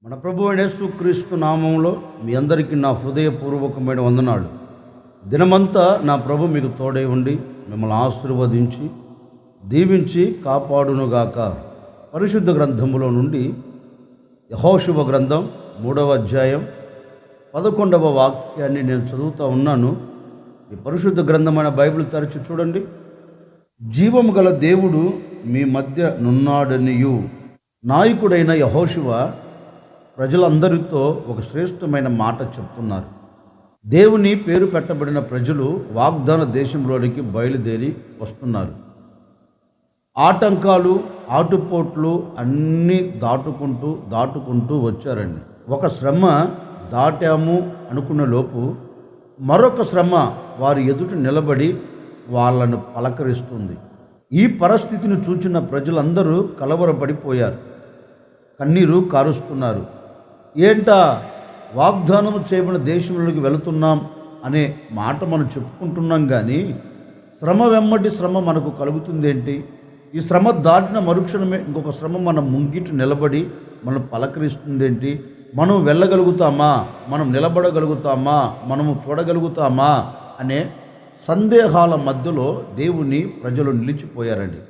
మన ప్రభువైన యేసుక్రీస్తు నామంలో మీ అందరికీ నా హృదయపూర్వకమైన వందనాలు. దినమంతా నా ప్రభు మీకు తోడై ఉండి మిమ్మల్ని ఆశీర్వదించి దీవించి కాపాడునుగాక. పరిశుద్ధ గ్రంథములో నుండి యెహోషువ గ్రంథం 3వ అధ్యాయం 11వ వాక్యాన్ని నేను చదువుతూ ఉన్నాను. ఈ పరిశుద్ధ గ్రంథమైన బైబిల్ తెరచి చూడండి. జీవము గల దేవుడు మీ మధ్య నున్నాడనియు. నాయకుడైన యెహోషువ ప్రజలందరితో ఒక శ్రేష్టమైన మాట చెప్తున్నారు. దేవుని పేరు పెట్టబడిన ప్రజలు వాగ్దాన దేశంలోనికి బయలుదేరి వస్తున్నారు. ఆటంకాలు ఆటుపోట్లు అన్నీ దాటుకుంటూ వచ్చారండి. ఒక శ్రమ దాటాము అనుకున్న లోపు మరొక శ్రమ వారి ఎదుట నిలబడి వాళ్ళను పలకరిస్తుంది. ఈ పరిస్థితిని చూచిన ప్రజలందరూ కలవరపడిపోయారు, కన్నీరు కారుస్తున్నారు. ఏంటా వాగ్దానం చేయబడిన దేశంలోకి వెళుతున్నాం అనే మాట మనం చెప్పుకుంటున్నాం, కానీ శ్రమ వెమ్మటి శ్రమ మనకు కలుగుతుందేంటి? ఈ శ్రమ దాటిన మరుక్షణమే ఇంకొక శ్రమ మన ముంగిట నిలబడి మనం పలకరిస్తుందేంటి? మనం వెళ్ళగలుగుతామా, మనం నిలబడగలుగుతామా, మనము చూడగలుగుతామా అనే సందేహాల మధ్యలో దేవుని ప్రజలు నిలిచిపోయారండి.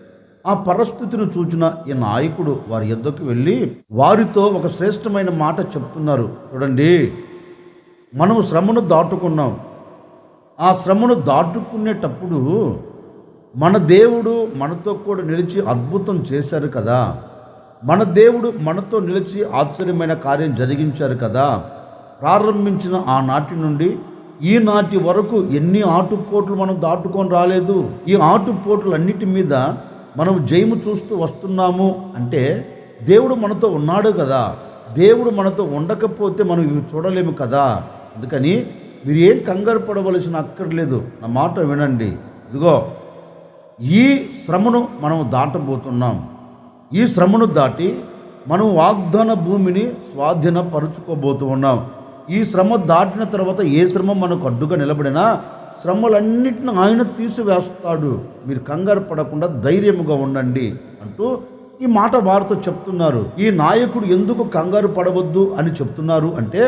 ఆ పరిస్థితిని చూచిన ఈ నాయకుడు వారి యొద్దకు వెళ్ళి వారితో ఒక శ్రేష్టమైన మాట చెప్తున్నారు. చూడండి, మనం శ్రమను దాటుకున్నాం. ఆ శ్రమను దాటుకునేటప్పుడు మన దేవుడు మనతో కూడా నిలిచి అద్భుతం చేశారు కదా, మన దేవుడు మనతో నిలిచి ఆశ్చర్యమైన కార్యం జరిగించారు కదా. ప్రారంభించిన ఆనాటి నుండి ఈనాటి వరకు ఎన్ని ఆటుపోట్లు మనం దాటుకొని రాలేదు. ఈ ఆటుపోట్లన్నిటి మీద మనం జయము చూస్తూ వస్తున్నాము అంటే దేవుడు మనతో ఉన్నాడు కదా. దేవుడు మనతో ఉండకపోతే మనం ఇవి చూడలేము కదా. అందుకని మీరు ఏం కంగారు పడవలసిన అక్కర్లేదు. నా మాట వినండి. ఇదిగో, ఈ శ్రమను మనం దాటబోతున్నాం. ఈ శ్రమను దాటి మనం వాగ్దాన భూమిని స్వాధీనపరుచుకోబోతూ ఉన్నాం. ఈ శ్రమ దాటిన తర్వాత ఏ శ్రమ మనకు అడ్డుగా నిలబడినా శ్రమలన్నిటిని ఆయన తీసివేస్తాడు. మీరు కంగారు పడకుండా ధైర్యముగా ఉండండి అంటూ ఈ మాట వారితో చెప్తున్నారు. ఈ నాయకుడు ఎందుకు కంగారు పడవద్దు అని చెప్తున్నారు అంటే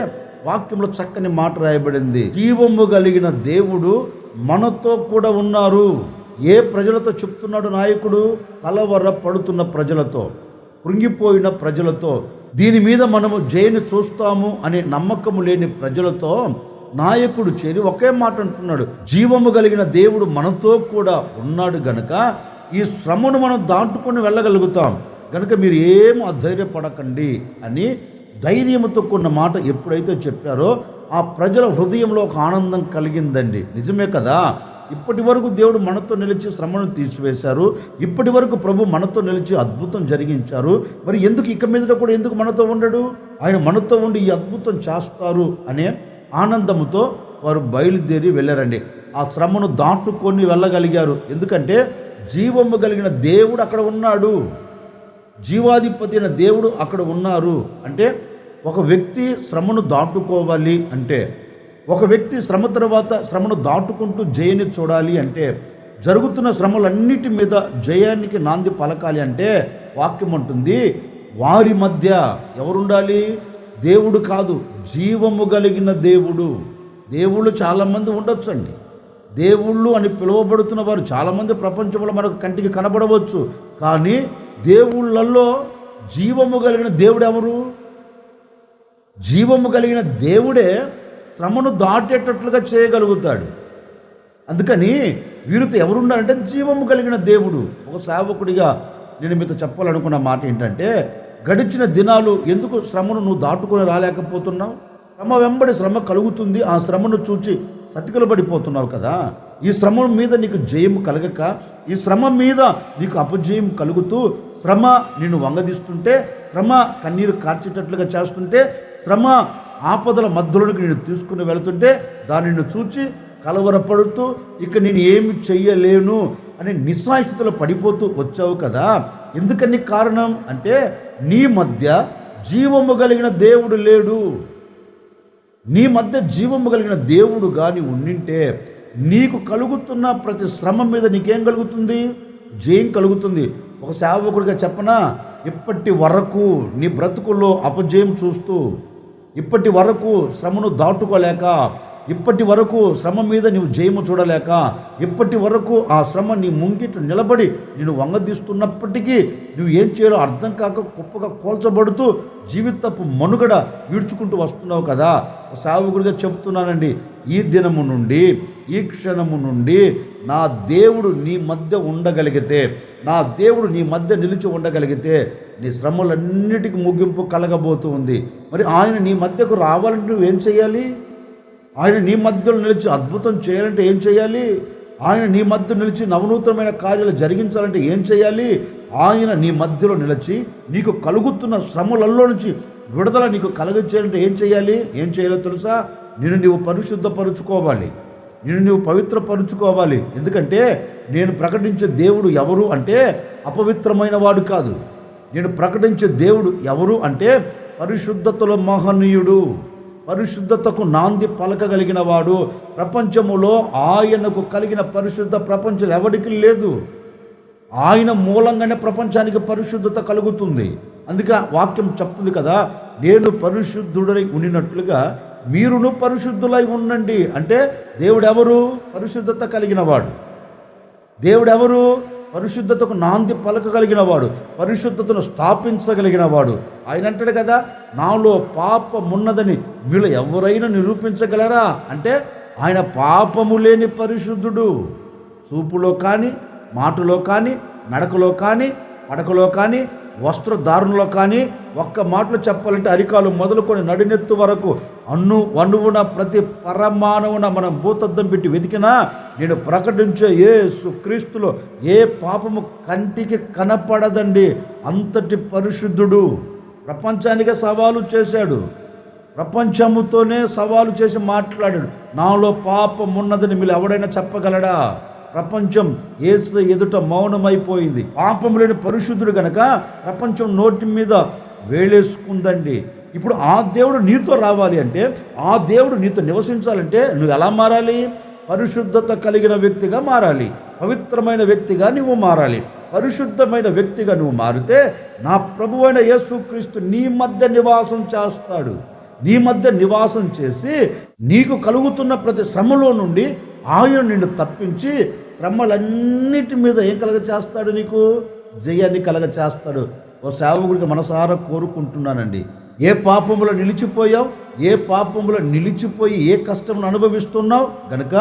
వాక్యంలో చక్కని మాట రాయబడింది. జీవము కలిగిన దేవుడు మనతో కూడా ఉన్నారు. ఏ ప్రజలతో చెప్తున్నాడు నాయకుడు? కలవరపడుతున్న ప్రజలతో, కృంగిపోయిన ప్రజలతో, దీని మీద మనము జయను చూస్తాము అనే నమ్మకము లేని ప్రజలతో నాయకుడు చేరి ఒకే మాట అంటున్నాడు. జీవము కలిగిన దేవుడు మనతో కూడా ఉన్నాడు గనక ఈ శ్రమను మనం దాటుకొని వెళ్ళగలుగుతాం గనక మీరు ఏం అధైర్యపడకండి అని ధైర్యంతో కొన్న మాట ఎప్పుడైతే చెప్పారో ఆ ప్రజల హృదయంలో ఒక ఆనందం కలిగిందండి. నిజమే కదా, ఇప్పటి వరకు దేవుడు మనతో నిలిచి శ్రమను తీసివేశారు. ఇప్పటి వరకు ప్రభు మనతో నిలిచి అద్భుతం జరిగించారు. మరి ఎందుకు ఇక మీద కూడా ఎందుకు మనతో ఉండడు? ఆయన మనతో ఉండి ఈ అద్భుతం చేస్తారు అనే ఆనందముతో వారు బయలుదేరి వెళ్ళారండి. ఆ శ్రమను దాటుకొని వెళ్ళగలిగారు. ఎందుకంటే జీవము కలిగిన దేవుడు అక్కడ ఉన్నాడు. జీవాధిపతి అయిన దేవుడు అక్కడ ఉన్నారు. అంటే ఒక వ్యక్తి శ్రమను దాటుకోవాలి అంటే, ఒక వ్యక్తి శ్రమ తర్వాత శ్రమను దాటుకుంటూ జయాన్ని చూడాలి అంటే, జరుగుతున్న శ్రమలన్నిటి మీద జయానికి నాంది పలకాలి అంటే వాక్యం అంటుంది వారి మధ్య ఎవరుండాలి? దేవుడు కాదు, జీవము కలిగిన దేవుడు. దేవుళ్ళు చాలామంది ఉండొచ్చండి. దేవుళ్ళు అని పిలువబడుతున్న వారు చాలామంది ప్రపంచంలో మనకు కంటికి కనబడవచ్చు. కానీ దేవుళ్ళల్లో జీవము కలిగిన దేవుడు ఎవరు? జీవము కలిగిన దేవుడే శ్రమను దాటేటట్లుగా చేయగలుగుతాడు. అందుకని వీరితో ఎవరున్నారంటే జీవము కలిగిన దేవుడు. ఒక సేవకుడిగా నేను మీతో చెప్పాలనుకున్న మాట ఏంటంటే, గడిచిన దినాలు ఎందుకు శ్రమను నువ్వు దాటుకొని రాలేకపోతున్నావు? శ్రమ వెంబడి శ్రమ కలుగుతుంది. ఆ శ్రమను చూచి సతికలు పడిపోతున్నావు కదా. ఈ శ్రమ మీద నీకు జయం కలగక, ఈ శ్రమ మీద నీకు అపజయం కలుగుతూ, శ్రమ నిన్ను వంగదీస్తుంటే, శ్రమ కన్నీరు కార్చేటట్లుగా చేస్తుంటే, శ్రమ ఆపదల మధ్యలోనికి నేను తీసుకుని వెళుతుంటే దానిని చూచి కలవరపడుతూ ఇక నేను ఏమి చెయ్యలేను అని నిస్సాయిస్థితిలో పడిపోతూ వచ్చావు కదా. ఎందుకని కారణం అంటే నీ మధ్య జీవము కలిగిన దేవుడు లేడు. నీ మధ్య జీవము కలిగిన దేవుడు కానీ ఉండింటే నీకు కలుగుతున్న ప్రతి శ్రమ మీద నీకేం కలుగుతుంది? జయం కలుగుతుంది. ఒక సేవకుడిగా చెప్పనా, ఇప్పటి వరకు నీ బ్రతుకుల్లో అపజయం చూస్తూ, ఇప్పటి వరకు శ్రమను దాటుకోలేక, ఇప్పటి వరకు శ్రమ మీద నువ్వు జయము చూడలేక, ఇప్పటి వరకు ఆ శ్రమ నీ ముంగిట నిలబడి నేను వంగదీస్తున్నప్పటికీ నువ్వు ఏం చేయాలో అర్థం కాక కుప్పగా కోల్చబడుతూ జీవితపు మనుగడ ఈడ్చుకుంటూ వస్తున్నావు కదా. సేవకుడిగా చెప్తున్నానండి, ఈ దినము నుండి, ఈ క్షణము నుండి నా దేవుడు నీ మధ్య ఉండగలిగితే, నా దేవుడు నీ మధ్య నిలిచి ఉండగలిగితే నీ శ్రమలన్నిటికీ ముగింపు కలగబోతూ ఉంది. మరి ఆయన నీ మధ్యకు రావాలంటే నువ్వేం చేయాలి? ఆయన నీ మధ్యలో నిలిచి అద్భుతం చేయాలంటే ఏం చేయాలి? ఆయన నీ మధ్య నిలిచి నవనూతనమైన కార్యాలు జరిగించాలంటే ఏం చేయాలి? ఆయన నీ మధ్యలో నిలిచి నీకు కలుగుతున్న శ్రమలలో నుంచి విడుదల నీకు కలగచేయాలంటే ఏం చేయాలి? ఏం చేయాలో తెలుసా? నిన్ను నీవు పరిశుద్ధపరుచుకోవాలి, నిన్ను నీవు పవిత్రపరుచుకోవాలి. ఎందుకంటే నేను ప్రకటించే దేవుడు ఎవరు అంటే అపవిత్రమైన వాడు కాదు. నేను ప్రకటించే దేవుడు ఎవరు అంటే పరిశుద్ధతలో మహనీయుడు, పరిశుద్ధతకు నాంది పలకగలిగిన వాడు. ప్రపంచములో ఆయనకు కలిగిన పరిశుద్ధ ప్రపంచం ఎవరికి లేదు. ఆయన మూలంగానే ప్రపంచానికి పరిశుద్ధత కలుగుతుంది. అందుకే వాక్యం చెప్తుంది కదా, నేను పరిశుద్ధుడై ఉండినట్లుగా మీరును పరిశుద్ధులై ఉండండి. అంటే దేవుడెవరు? పరిశుద్ధత కలిగిన వాడు. దేవుడెవరు? పరిశుద్ధతకు నాంది పలకగలిగిన వాడు, పరిశుద్ధతను స్థాపించగలిగిన వాడు. ఆయన అంటాడు కదా, నాలో పాపమున్నదని మీలో ఎవరైనా నిరూపించగలరా అంటే ఆయన పాపము లేని పరిశుద్ధుడు. చూపులో కానీ, మాటలో కానీ, నడకలో కానీ, పడకలో కానీ, వస్త్రధారణలో కానీ, ఒక్క మాటలో చెప్పాలంటే అరికాలు మొదలుకొని నడినెత్తు వరకు అణువున ప్రతి పరమాణువున మనం భూతద్దం పెట్టి వెతికినా నేను ప్రకటించే యేసు క్రీస్తులో ఏ పాపము కంటికి కనపడదండి. అంతటి పరిశుద్ధుడు. ప్రపంచానికి సవాలు చేశాడు, ప్రపంచముతోనే సవాలు చేసి మాట్లాడాడు. నాలో పాపం ఉన్నదని మీరు ఎవడైనా చెప్పగలడా? ప్రపంచం యేసు ఎదుట మౌనమైపోయింది. పాపం లేని పరిశుద్ధుడు గనక ప్రపంచం నోటి మీద వేలేసుకుందండి. ఇప్పుడు ఆ దేవుడు నీతో రావాలి అంటే, ఆ దేవుడు నీతో నివసించాలంటే నువ్వు ఎలా మారాలి? పరిశుద్ధత కలిగిన వ్యక్తిగా మారాలి, పవిత్రమైన వ్యక్తిగా నువ్వు మారాలి. పరిశుద్ధమైన వ్యక్తిగా నువ్వు మారితే నా ప్రభువైన యేసుక్రీస్తు నీ మధ్య నివాసం చేస్తాడు. నీ మధ్య నివాసం చేసి నీకు కలుగుతున్న ప్రతి శ్రమలో నుండి ఆయన నిన్ను తప్పించి శ్రమలన్నిటి మీద ఏం కలగ చేస్తాడు? నీకు జయాన్ని కలగ చేస్తాడు. ఓ సేవకుడికి మనసారా కోరుకుంటున్నానండి, ఏ పాపములో నిలిచిపోయావు, ఏ పాపములో నిలిచిపోయి ఏ కష్టమును అనుభవిస్తున్నావు గనుక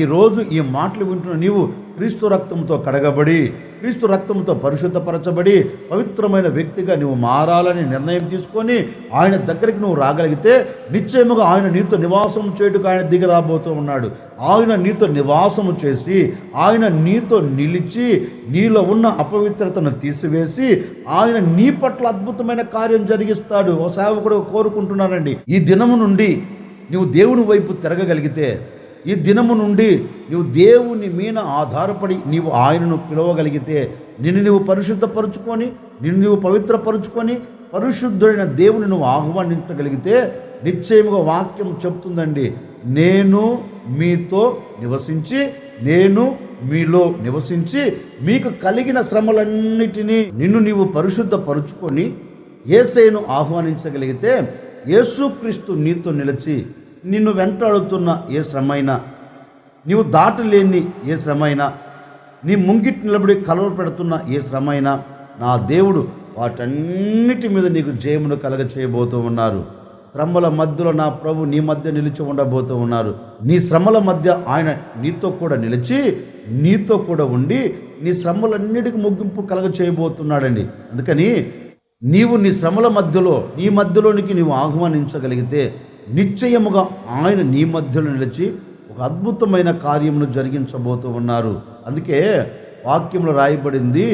ఈరోజు ఈ మాటలు వింటున్న నీవు క్రీస్తు రక్తంతో కడగబడి, క్రీస్తు రక్తంతో పరిశుద్ధపరచబడి పవిత్రమైన వ్యక్తిగా నువ్వు మారాలని నిర్ణయం తీసుకొని ఆయన దగ్గరికి నువ్వు రాగలిగితే నిశ్చయముగా ఆయన నీతో నివాసం చేయుటకు ఆయన దిగి రాబోతూ ఉన్నాడు. ఆయన నీతో నివాసము చేసి, ఆయన నీతో నిలిచి నీలో ఉన్న అపవిత్రతను తీసివేసి ఆయన నీ పట్ల అద్భుతమైన కార్యం జరిగిస్తాడు. ఓ సేవకుడు కోరుకుంటున్నానండి, ఈ దినము నుండి నువ్వు దేవుని వైపు తిరగగలిగితే, ఈ దినము నుండి నువ్వు దేవుని మీద ఆధారపడి నీవు ఆయనను పిలవగలిగితే, నిన్ను నువ్వు పరిశుద్ధపరుచుకొని, నిన్ను నువ్వు పవిత్రపరుచుకొని పరిశుద్ధుడైన దేవుని నువ్వు ఆహ్వానించగలిగితే నిశ్చయముగా వాక్యం చెప్తుందండి, నేను మీతో నివసించి, నేను మీలో నివసించి మీకు కలిగిన శ్రమలన్నిటినీ నిన్ను నీవు పరిశుద్ధపరుచుకొని యేసయ్యను ఆహ్వానించగలిగితే యేసుక్రీస్తు నీతో నిలిచి నిన్ను వెంటాడుతున్న ఏ శ్రమైనా, నీవు దాటలేని ఏ శ్రమైనా, నీ ముంగిటి నిలబడి కలవరపెడుతున్న ఏ శ్రమైనా నా దేవుడు వాటన్నిటి మీద నీకు జయమును కలగ చేయబోతూ ఉన్నారు. శ్రమల మధ్యలో నా ప్రభు నీ మధ్య నిలిచి ఉండబోతూ ఉన్నారు. నీ శ్రమల మధ్య ఆయన నీతో కూడా నిలిచి, నీతో కూడా ఉండి నీ శ్రమలన్నిటికీ ముగింపు కలగ చేయబోతున్నాడండి. అందుకని నీవు నీ శ్రమల మధ్యలో, నీ మధ్యలోనికి నీవు ఆహ్వానించగలిగితే నిశ్చయముగా ఆయన నీ మధ్యలో నిలిచి ఒక అద్భుతమైన కార్యమును జరిగించబోతూ ఉన్నారు. అందుకే వాక్యంలో రాయబడింది,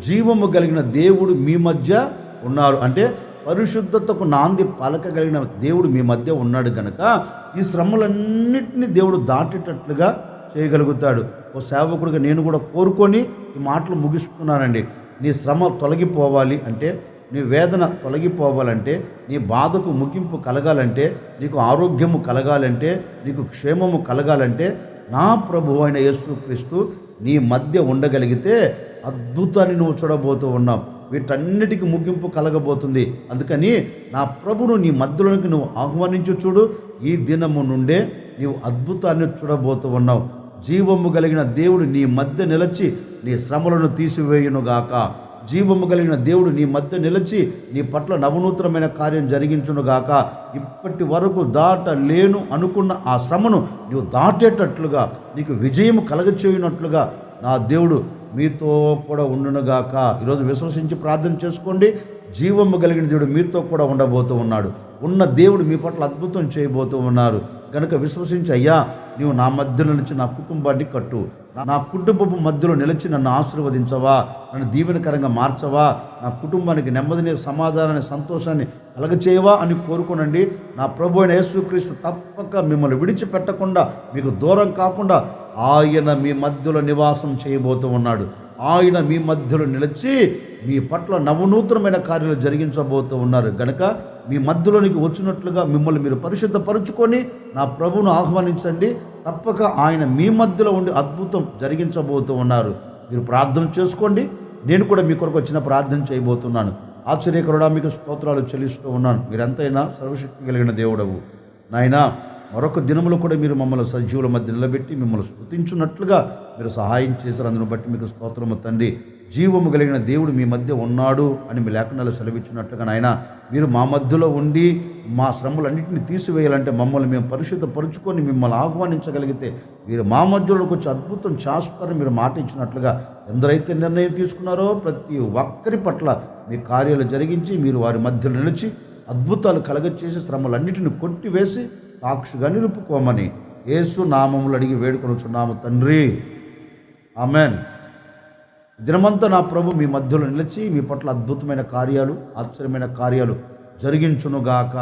జీవము కలిగిన దేవుడు మీ మధ్య ఉన్నారు. అంటే పరిశుద్ధతకు నాంది పలకగలిగిన దేవుడు మీ మధ్య ఉన్నాడు కనుక ఈ శ్రమలన్నింటినీ దేవుడు దాటేటట్లుగా చేయగలుగుతాడు. ఓ సేవకుడిగా నేను కూడా కోరుకొని ఈ మాటలు ముగిస్తున్నానండి. నీ శ్రమ తొలగిపోవాలి అంటే, నీ వేదన తొలగిపోవాలంటే, నీ బాధకు ముగింపు కలగాలంటే, నీకు ఆరోగ్యము కలగాలంటే, నీకు క్షేమము కలగాలంటే నా ప్రభువు అయిన యేసుక్రీస్తు నీ మధ్య ఉండగలిగితే అద్భుతాన్ని నువ్వు చూడబోతూ ఉన్నావు. వీటన్నిటికీ ముగింపు కలగబోతుంది. అందుకని నా ప్రభును నీ మధ్యలోనికి నువ్వు ఆహ్వానించు చూడు. ఈ దినము నుండే నీవు అద్భుతాన్ని చూడబోతూ ఉన్నావు. జీవము కలిగిన దేవుడు నీ మధ్య నిలిచి నీ శ్రమలను తీసివేయునుగాక. జీవము కలిగిన దేవుడు నీ మధ్య నిలిచి నీ పట్ల నవనూతనమైన కార్యం జరిగించునుగాక. ఇప్పటి వరకు దాటలేను అనుకున్న ఆ శ్రమను నీవు దాటేటట్లుగా, నీకు విజయం కలగచేయునట్లుగా నా దేవుడు మీతో కూడా ఉండునుగాక. ఈరోజు విశ్వసించి ప్రార్థన చేసుకోండి. జీవము కలిగిన దేవుడు మీతో కూడా ఉండబోతూ ఉన్నాడు. ఉన్న దేవుడు మీ పట్ల అద్భుతం చేయబోతూ ఉన్నారు. కనుక విశ్వసించి, అయ్యా నీవు నా మధ్య నిలిచి నా కుటుంబాన్ని కట్టు, నా కుటుంబపు మధ్యలో నిలిచి నన్ను ఆశీర్వదించవా, నన్ను దీవెనకరంగా మార్చవా, నా కుటుంబానికి నెమ్మదిని, సమాధానాన్ని, సంతోషాన్ని కలగచేయవా అని కోరుకోనండి. నా ప్రభు అయిన యేసుక్రీస్తు తప్పక మిమ్మల్ని విడిచిపెట్టకుండా, మీకు దూరం కాకుండా ఆయన మీ మధ్యలో నివాసం చేయబోతూ ఉన్నాడు. ఆయన మీ మధ్యలో నిలిచి మీ పట్ల నవనూతనమైన కార్యాలు జరిగించబోతూ ఉన్నారు. గనక మీ మధ్యలోనికి వచ్చినట్లుగా మిమ్మల్ని మీరు పరిశుద్ధపరుచుకొని నా ప్రభువును ఆహ్వానించండి. తప్పక ఆయన మీ మధ్యలో ఉండి అద్భుతం జరిగించబోతూ ఉన్నారు. మీరు ప్రార్థన చేసుకోండి. నేను కూడా మీ కొరకు వచ్చిన ప్రార్థన చేయబోతున్నాను. ఆశ్చర్యకరుడా, మీకు స్తోత్రాలు చెల్లిస్తూ ఉన్నాను. మీరెంతైనా సర్వశక్తి కలిగిన దేవుడవు నాయనా. మరొక దినములు కూడా మీరు మమ్మల్ని సజీవుల మధ్య నిలబెట్టి మిమ్మల్ని స్తుతించున్నట్లుగా మీరు సహాయం చేశారు. అందును బట్టి మీకు స్తోత్రము తండ్రి. జీవము కలిగిన దేవుడు మీ మధ్య ఉన్నాడు అని మీ లేఖనాలు సెలవిచ్చినట్లుగా నాయన, మీరు మా మధ్యలో ఉండి మా శ్రమలన్నింటినీ తీసివేయాలంటే మమ్మల్ని మేము పరిశుద్ధపరుచుకొని మిమ్మల్ని ఆహ్వానించగలిగితే మీరు మా మధ్యలోకి వచ్చి అద్భుతం చేస్తారని మీరు మాట ఇచ్చినట్లుగా ఎందరైతే నిర్ణయం తీసుకున్నారో ప్రతి ఒక్కరి పట్ల మీ కార్యాలు జరిగించి మీరు వారి మధ్యలో నిలిచి అద్భుతాలు కలగచేసి శ్రమలన్నింటిని కొట్టివేసి సాక్షిగా నిలుపుకోమని యేసు నామములు అడిగి వేడుకొనుచున్నాము తండ్రి. ఆమెన్. దినమంతా నా ప్రభు మీ మధ్యలో నిలిచి మీ పట్ల అద్భుతమైన కార్యాలు, ఆశ్చర్యమైన కార్యాలు జరిగించునుగాక.